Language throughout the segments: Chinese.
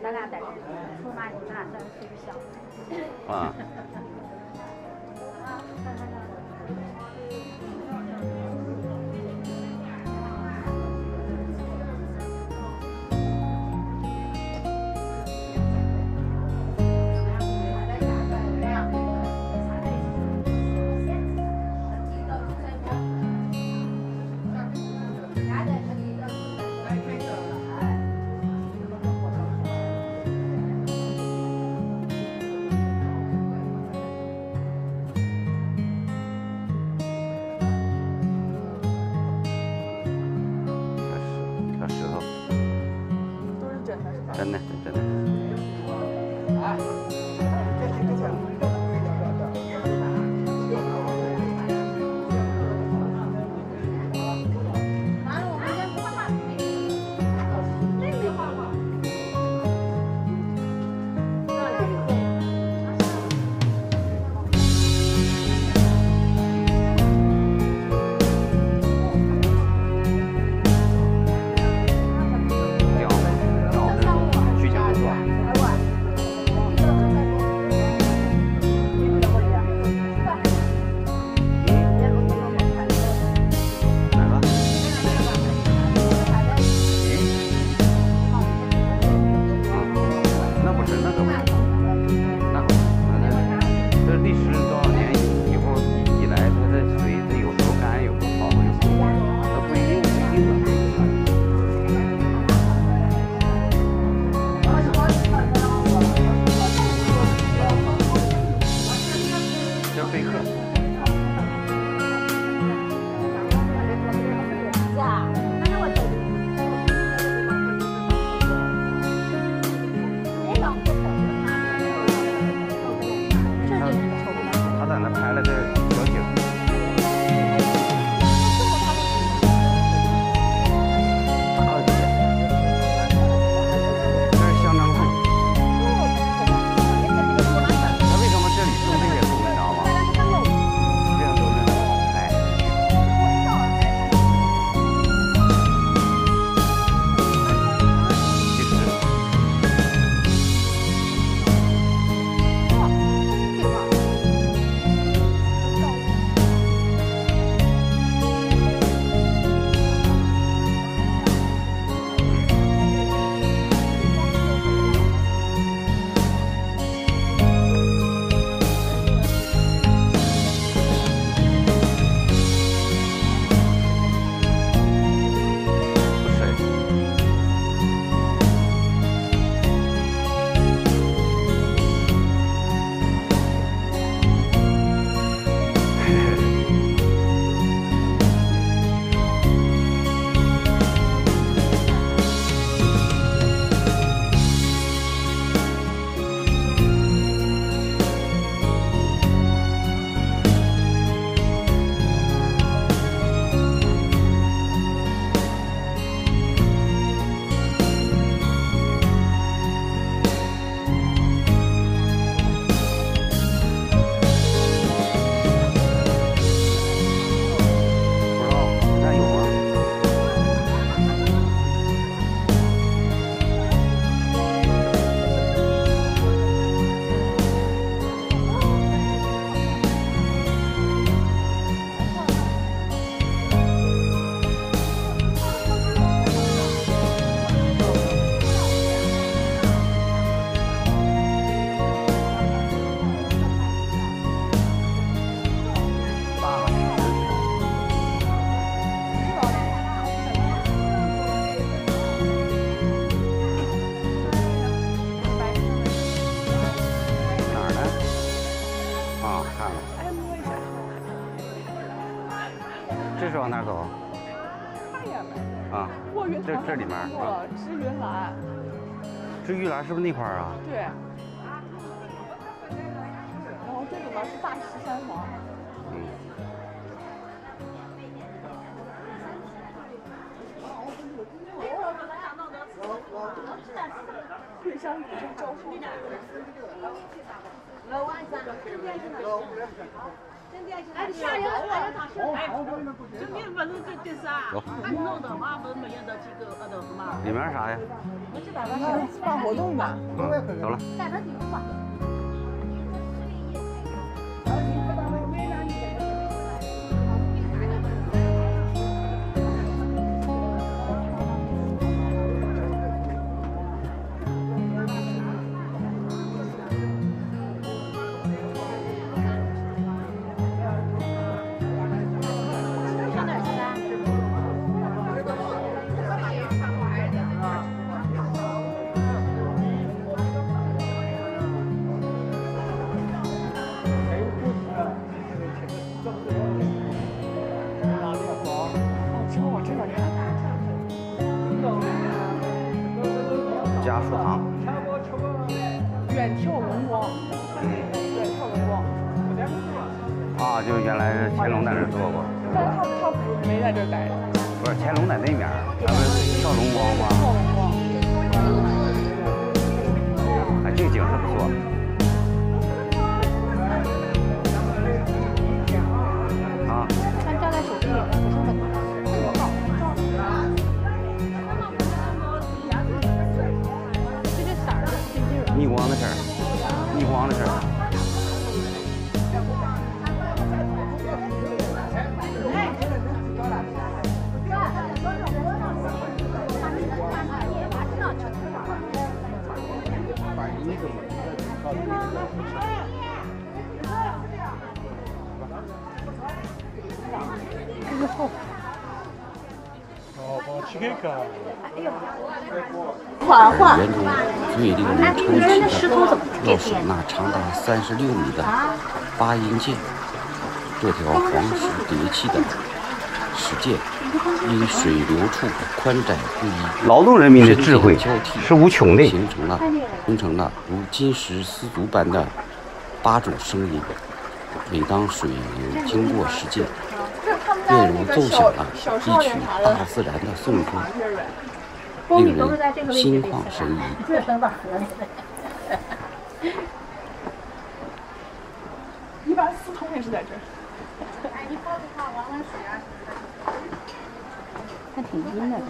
咱俩在这出马，你俩在睡觉。啊。真的，真的。这是往哪走？看一眼呗。啊，这里面啊。知云兰。知玉兰是不是那块儿啊？对。然后这里面是大13房。嗯。桂山古镇招商。哎，下人哎，这边不是这啥？俺弄的嘛，不是没人的几个那什么？里面啥呀？办活动的。嗯，走了。在这顶吧。家书堂。远眺龙光。远眺龙光。啊，就原来乾隆在这做过。但是他没在这待着。不是，乾隆在那面，他不是跳龙光吗？跳龙光。哎，这个景是不错。啊。但照在手机里不是很好。逆光的事儿，逆光的事儿。画画。园中最令人称奇的，要数那长达36米的八音剑。这条黄石叠砌的石剑，因水流处宽窄不一，劳动人民的智慧是无穷的，形成了如金石丝竹般的8种声音。每当水流经过石剑，便如奏响了一曲大自然的颂歌，令人心旷神怡。一般司通也是在这儿。还挺阴的，这个。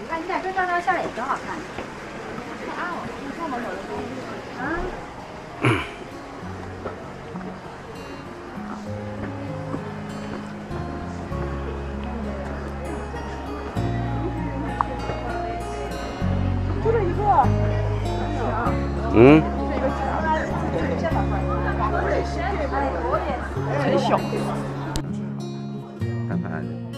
哎，你在这照照相也挺好看的。就这一个。嗯。很小。看看。